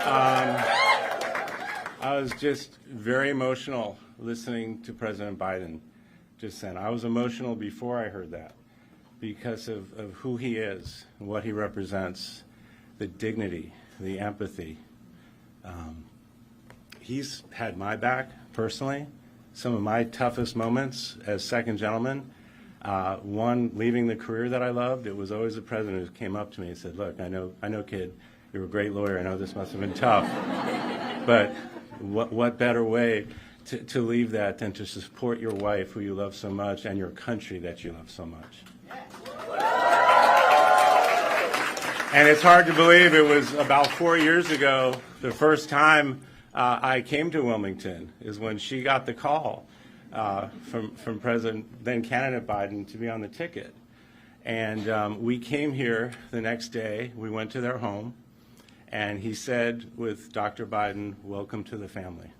I was just very emotional listening to President Biden just then. I was emotional before I heard that because of who he is, and what he represents, the dignity, the empathy. He's had my back personally. Some of my toughest moments as second gentleman, one, leaving the career that I loved, it was always the president who came up to me and said, look, I know, kid, you're a great lawyer. I know this must have been tough. But what better way to leave that than to support your wife, who you love so much, and your country that you love so much? And it's hard to believe it was about 4 years ago, the first time I came to Wilmington, is when she got the call from President, then candidate Biden, to be on the ticket. And we came here the next day. We went to their home, and he said with Dr. Biden, welcome to the family.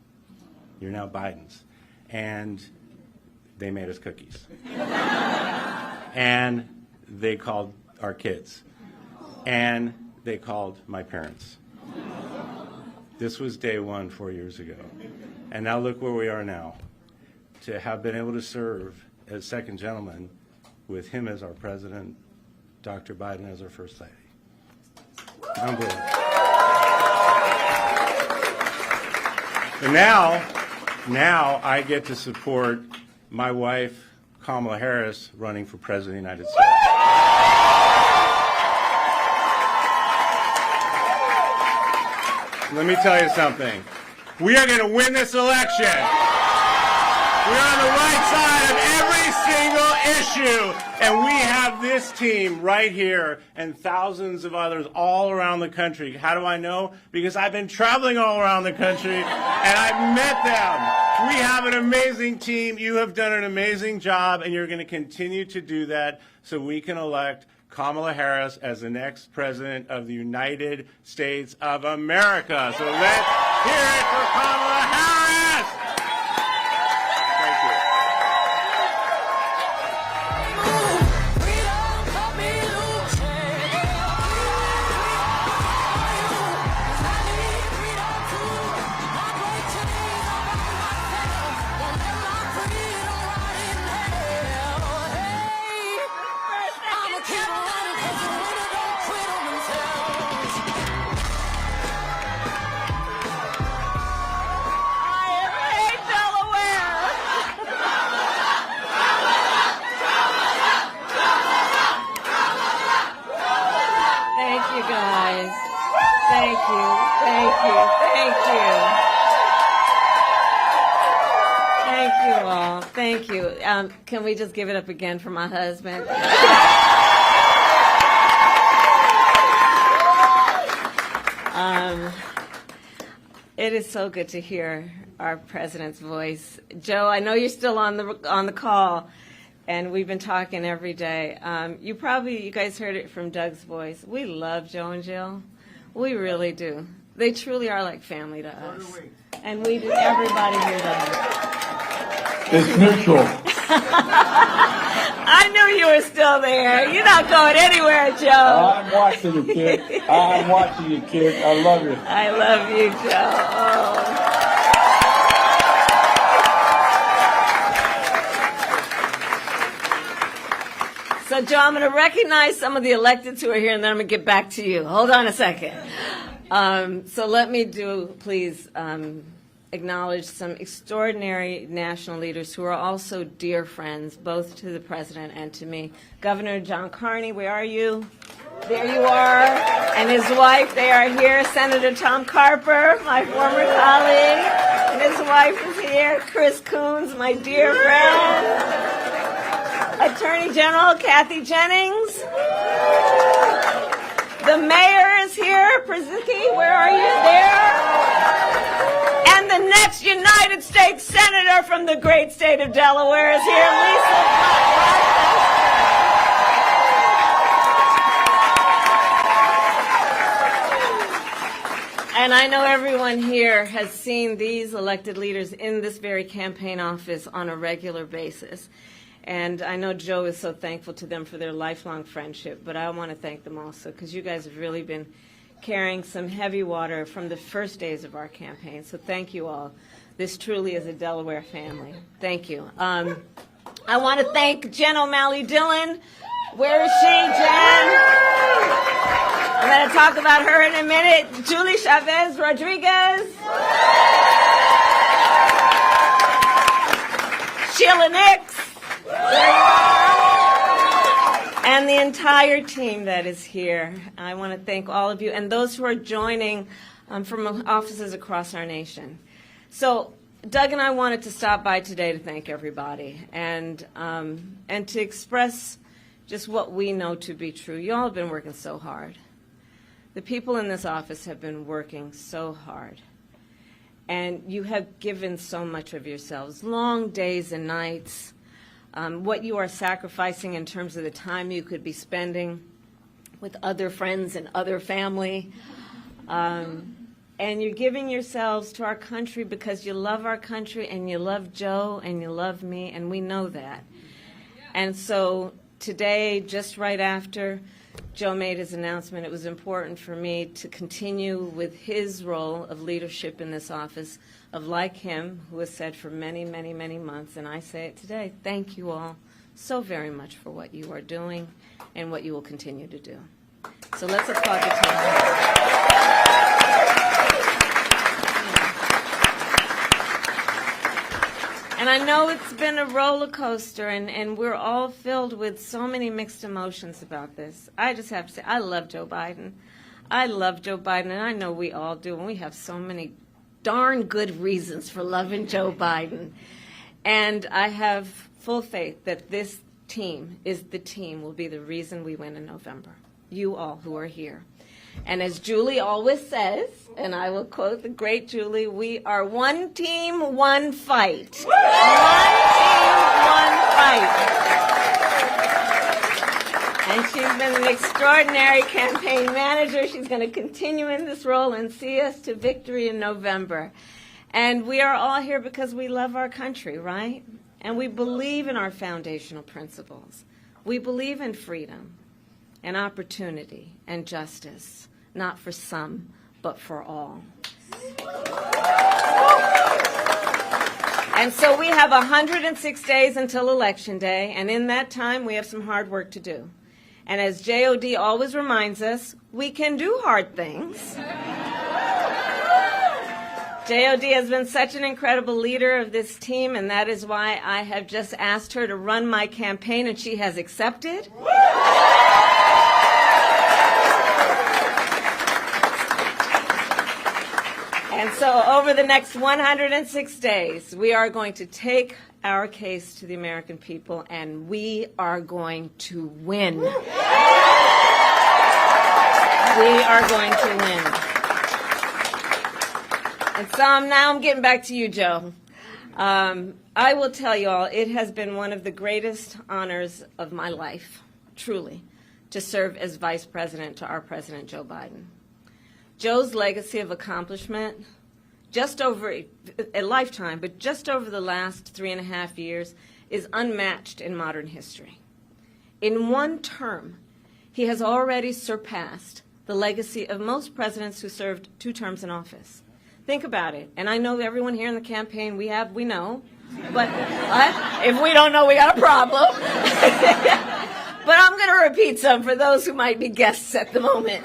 You're now Bidens. And they made us cookies. And they called our kids. And they called my parents. This was day one 4 years ago. And now look where we are now. To have been able to serve as second gentleman with him as our president, Dr. Biden as our first lady. Unbelievable. And now I get to support my wife, Kamala Harris, running for president of the United States. Let me tell you something. We are going to win this election. We're on the right side of every single issue, and we have this team right here and thousands of others all around the country. How do I know? Because I've been traveling all around the country, and I've met them. We have an amazing team. You have done an amazing job, and you're going to continue to do that so we can elect Kamala Harris as the next president of the United States of America. So let's hear it for Kamala Harris. Thank you. Thank you. Can we just give it up again for my husband? It is so good to hear our president's voice. Joe, I know you're still on the call, and we've been talking every day. You guys heard it from Doug's voice. We love Joe and Jill. We really do. They truly are like family to us. And we do, everybody here does. It's mutual. I knew you were still there. You're not going anywhere, Joe. I'm watching you, kid. I'm watching you, kid. I love you. I love you, Joe. Oh. So, Joe, I'm going to recognize some of the electeds who are here, and then I'm going to get back to you. Hold on a second. So let me please, acknowledge some extraordinary national leaders who are also dear friends, both to the president and to me. Governor John Carney, where are you? There you are. And his wife, they are here. Senator Tom Carper, my former colleague, and his wife is here. Chris Coons, my dear friend. Attorney General Kathy Jennings. The mayor is here. Przicki, where are you? There. And the next United States Senator from the great state of Delaware is here, Lisa. And I know everyone here has seen these elected leaders in this very campaign office on a regular basis. And I know Joe is so thankful to them for their lifelong friendship, but I want to thank them also because you guys have really been carrying some heavy water from the first days of our campaign. So thank you all. This truly is a Delaware family. Thank you. I want to thank Jen O'Malley Dillon. Where is she, Jen? I'm going to talk about her in a minute. Julie Chavez Rodriguez. Sheila Nix. And the entire team that is here. I want to thank all of you and those who are joining from offices across our nation. So Doug and I wanted to stop by today to thank everybody and to express just what we know to be true. You all have been working so hard. The people in this office have been working so hard. And you have given so much of yourselves, long days and nights, what you are sacrificing in terms of the time you could be spending with other friends and other family. And you're giving yourselves to our country because you love our country and you love Joe and you love me, and we know that. And so today, just right after Joe made his announcement, it was important for me to continue with his role of leadership in this office, of like him, who has said for many, many, many months, and I say it today, thank you all so very much for what you are doing and what you will continue to do. So let's applaud the team. And I know it's been a roller coaster, and we're all filled with so many mixed emotions about this. I just have to say, I love Joe Biden. I love Joe Biden, and I know we all do, and we have so many darn good reasons for loving Joe Biden. And I have full faith that this team will be the reason we win in November. You all who are here. And as Julie always says, and I will quote the great Julie, we are one team, one fight. One team, one fight. And she's been an extraordinary campaign manager. She's going to continue in this role and see us to victory in November. And we are all here because we love our country, right? And we believe in our foundational principles. We believe in freedom and opportunity and justice, not for some, but for all. And so we have 106 days until Election Day, and in that time we have some hard work to do. And as JOD always reminds us, we can do hard things. JOD has been such an incredible leader of this team, and that is why I have just asked her to run my campaign, and she has accepted. And so over the next 106 days, we are going to take our case to the American people, and we are going to win. We are going to win. And so now I'm getting back to you, Joe. I will tell you all, it has been one of the greatest honors of my life, truly, to serve as vice president to our president, Joe Biden. Joe's legacy of accomplishment, just over a lifetime, but just over the last 3.5 years, is unmatched in modern history. In one term, he has already surpassed the legacy of most presidents who served 2 terms in office. Think about it. And I know everyone here in the campaign, we know. But if we don't know, we got a problem. But I'm going to repeat some for those who might be guests at the moment.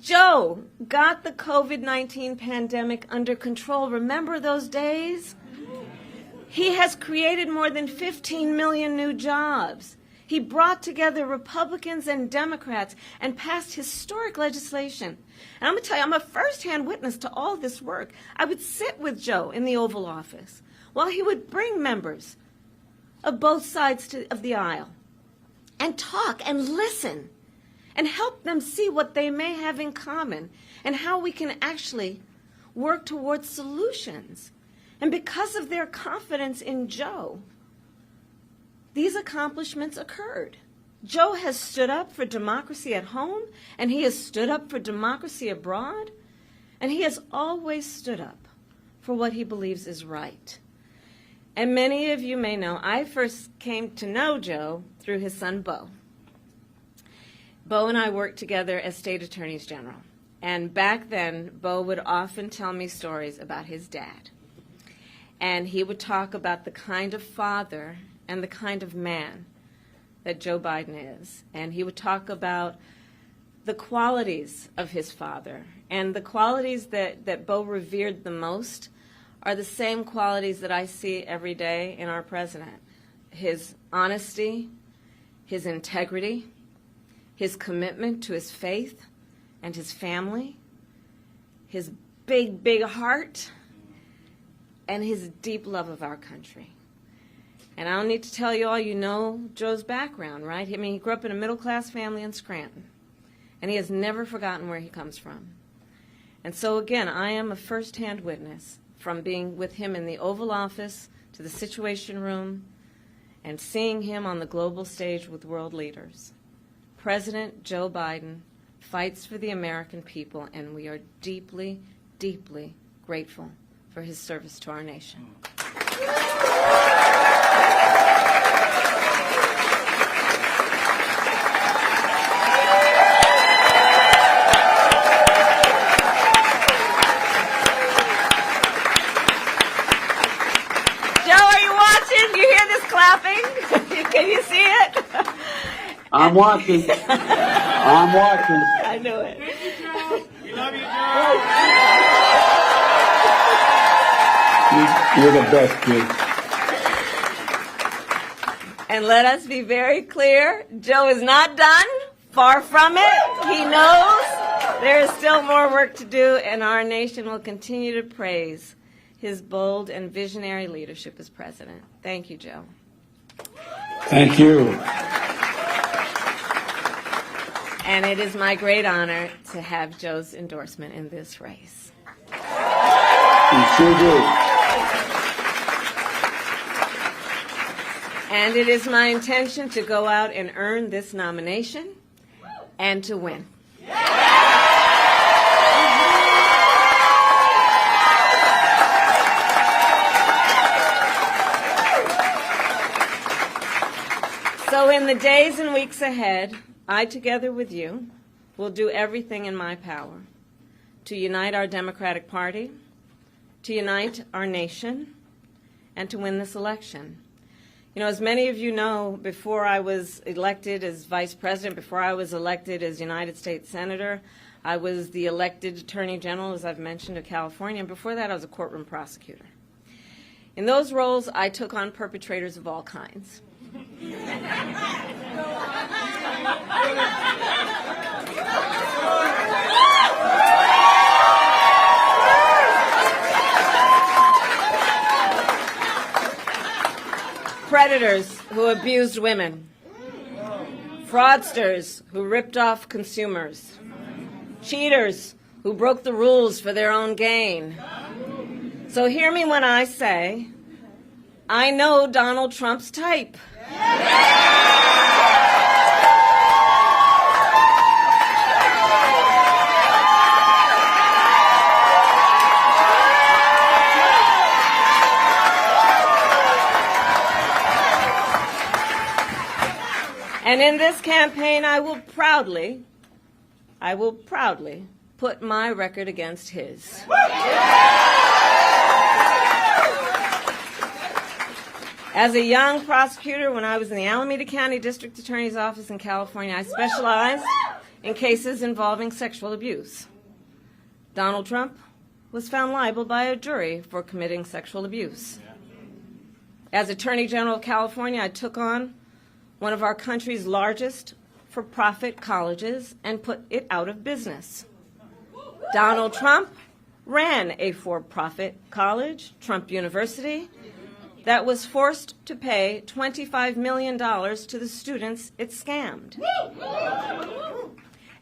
Joe got the COVID-19 pandemic under control. Remember those days? He has created more than 15 million new jobs. He brought together Republicans and Democrats and passed historic legislation. And I'm going to tell you, I'm a firsthand witness to all this work. I would sit with Joe in the Oval Office while he would bring members of both sides of the aisle and talk and listen and help them see what they may have in common and how we can actually work towards solutions. And because of their confidence in Joe, these accomplishments occurred. Joe has stood up for democracy at home, and he has stood up for democracy abroad, and he has always stood up for what he believes is right. And many of you may know, I first came to know Joe through his son, Beau. Bo and I worked together as state attorneys general. And back then, Bo would often tell me stories about his dad. And he would talk about the kind of father and the kind of man that Joe Biden is. And he would talk about the qualities of his father. And the qualities that Bo revered the most are the same qualities that I see every day in our president. His honesty, his integrity, his commitment to his faith and his family, his big, big heart, and his deep love of our country. And I don't need to tell you all, you know Joe's background, right? I mean, he grew up in a middle-class family in Scranton, and he has never forgotten where he comes from. And so, again, I am a first-hand witness from being with him in the Oval Office to the Situation Room and seeing him on the global stage with world leaders. President Joe Biden fights for the American people, and we are deeply, deeply grateful for his service to our nation. Joe, are you watching? Do you hear this clapping? Can you see it? I'm watching. I'm watching. I knew it. We love you, Joe. You're the best, kid. And let us be very clear, Joe is not done. Far from it. He knows there is still more work to do, and our nation will continue to praise his bold and visionary leadership as president. Thank you, Joe. Thank you. And it is my great honor to have Joe's endorsement in this race. You sure do. And it is my intention to go out and earn this nomination and to win. So in the days and weeks ahead, I, together with you, will do everything in my power to unite our Democratic Party, to unite our nation, and to win this election. You know, as many of you know, before I was elected as Vice President, before I was elected as United States Senator, I was the elected Attorney General, as I've mentioned, of California, and before that I was a courtroom prosecutor. In those roles, I took on perpetrators of all kinds. Predators who abused women, fraudsters who ripped off consumers, cheaters who broke the rules for their own gain. So hear me when I say, I know Donald Trump's type. And in this campaign, I will proudly put my record against his. As a young prosecutor, when I was in the Alameda County District Attorney's Office in California, I specialized in cases involving sexual abuse. Donald Trump was found liable by a jury for committing sexual abuse. As Attorney General of California, I took on one of our country's largest for-profit colleges and put it out of business. Donald Trump ran a for-profit college, Trump University, that was forced to pay $25 million to the students it scammed.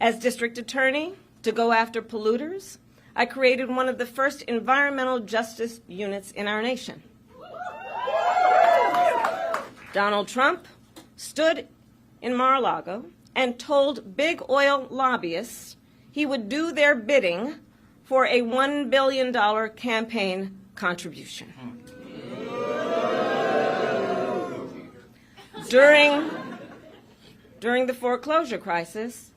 As district attorney, to go after polluters, I created one of the first environmental justice units in our nation. Donald Trump stood in Mar-a-Lago and told big oil lobbyists he would do their bidding for a $1 billion campaign contribution. During the foreclosure crisis,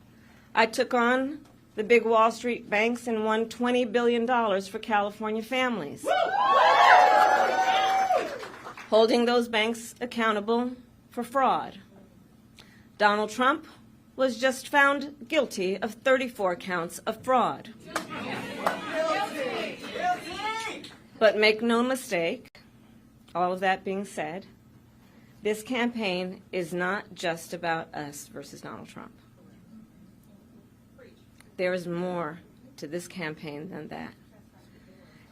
I took on the big Wall Street banks and won $20 billion for California families, holding those banks accountable for fraud. Donald Trump was just found guilty of 34 counts of fraud. But make no mistake, all of that being said, this campaign is not just about us versus Donald Trump. There is more to this campaign than that.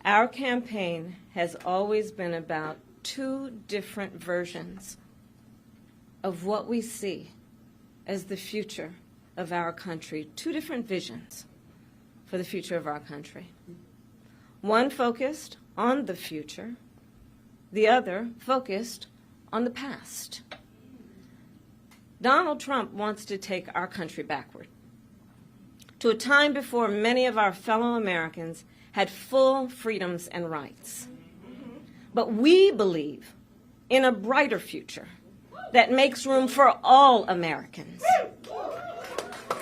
Our campaign has always been about two different versions of what we see as the future of our country, two different visions for the future of our country. One focused on the future, the other focused on the past. Donald Trump wants to take our country backward to a time before many of our fellow Americans had full freedoms and rights. But we believe in a brighter future that makes room for all Americans.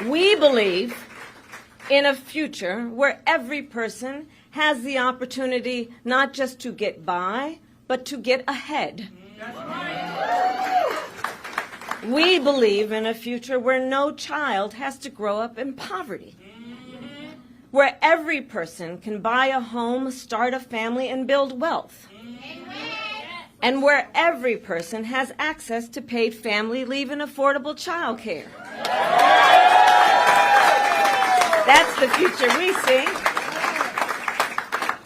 We believe in a future where every person has the opportunity not just to get by, but to get ahead. We believe in a future where no child has to grow up in poverty, where every person can buy a home, start a family, and build wealth, and where every person has access to paid family leave and affordable child care. That's the future we see.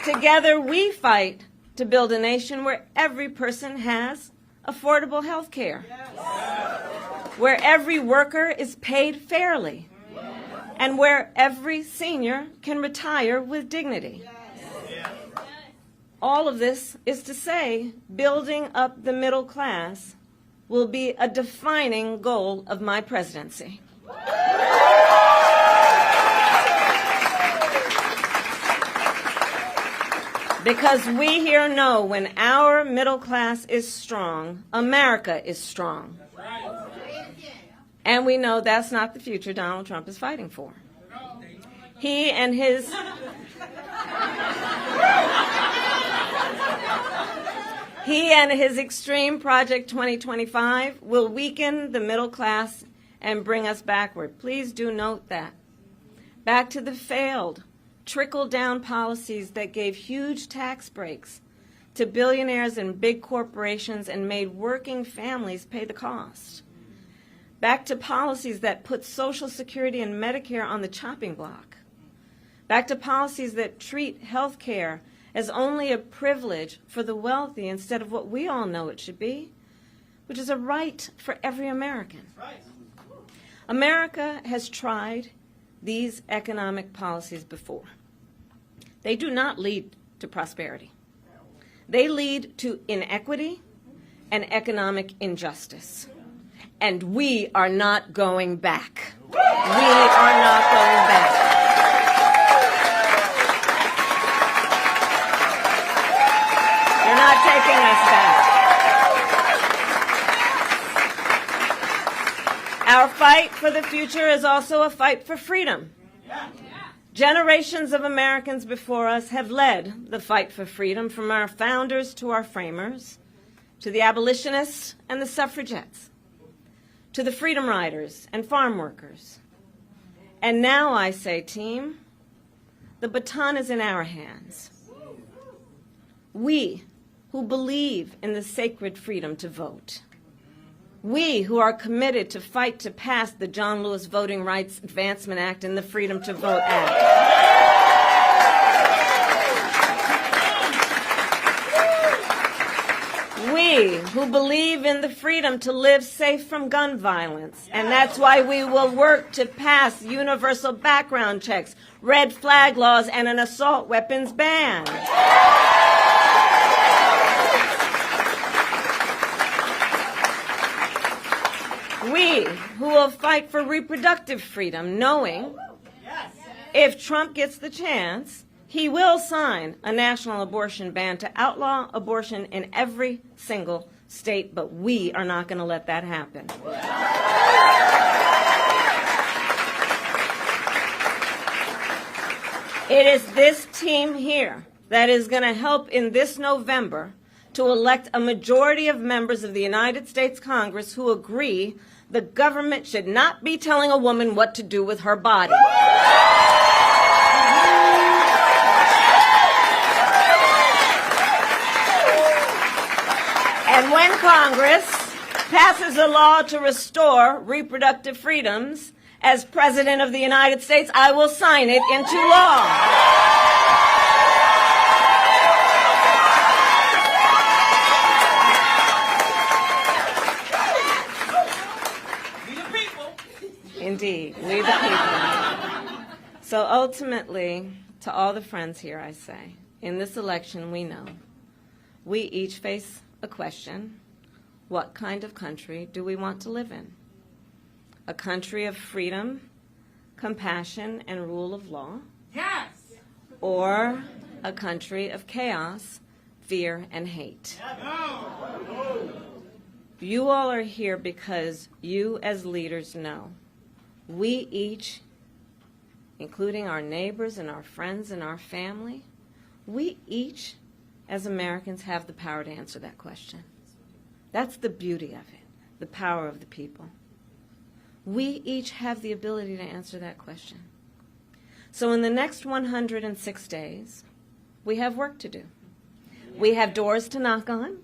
Together we fight to build a nation where every person has affordable health care, where every worker is paid fairly, and where every senior can retire with dignity. All of this is to say, building up the middle class will be a defining goal of my presidency. Because we here know when our middle class is strong, America is strong. And we know that's not the future Donald Trump is fighting for. He and his extreme Project 2025 will weaken the middle class and bring us backward. Please do note that. Back to the failed trickle-down policies that gave huge tax breaks to billionaires and big corporations and made working families pay the cost. Back to policies that put Social Security and Medicare on the chopping block. Back to policies that treat health care as only a privilege for the wealthy instead of what we all know it should be, which is a right for every American. America has tried these economic policies before. They do not lead to prosperity. They lead to inequity and economic injustice. And we are not going back. We are not going back. You're not taking us back. Our fight for the future is also a fight for freedom. Generations of Americans before us have led the fight for freedom, from our founders to our framers, to the abolitionists and the suffragettes, to the freedom riders and farm workers. And now I say, team, the baton is in our hands. We who believe in the sacred freedom to vote. We who are committed to fight to pass the John Lewis Voting Rights Advancement Act and the Freedom to Vote Act. We who believe in the freedom to live safe from gun violence. And that's why we will work to pass universal background checks, red flag laws, and an assault weapons ban. We who will fight for reproductive freedom, knowing if Trump gets the chance, he will sign a national abortion ban to outlaw abortion in every single state, but we are not going to let that happen. It is this team here that is going to help in this November to elect a majority of members of the United States Congress who agree the government should not be telling a woman what to do with her body. And when Congress passes a law to restore reproductive freedoms, as President of the United States, I will sign it into law. We the people. Indeed, we the people. So ultimately, to all the friends here, I say, in this election, we know we each face a question: what kind of country do we want to live in? A country of freedom, compassion, and rule of law? Yes. Or a country of chaos, fear, and hate? No. You all are here because you as leaders know we each, including our neighbors and our friends and our family, we each as Americans have the power to answer that question. That's the beauty of it, the power of the people. We each have the ability to answer that question. So in the next 106 days, we have work to do. We have doors to knock on.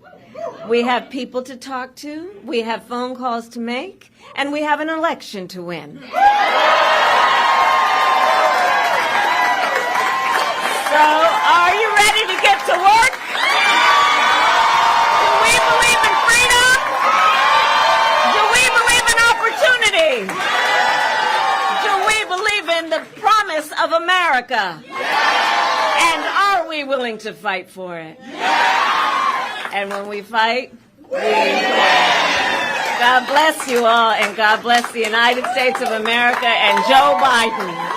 We have people to talk to. We have phone calls to make. And we have an election to win. So are you ready to get to work? Do we believe in freedom? Do we believe in opportunity? Do we believe in the promise of America? And are we willing to fight for it? And when we fight, we win. God bless you all, and God bless the United States of America and Joe Biden.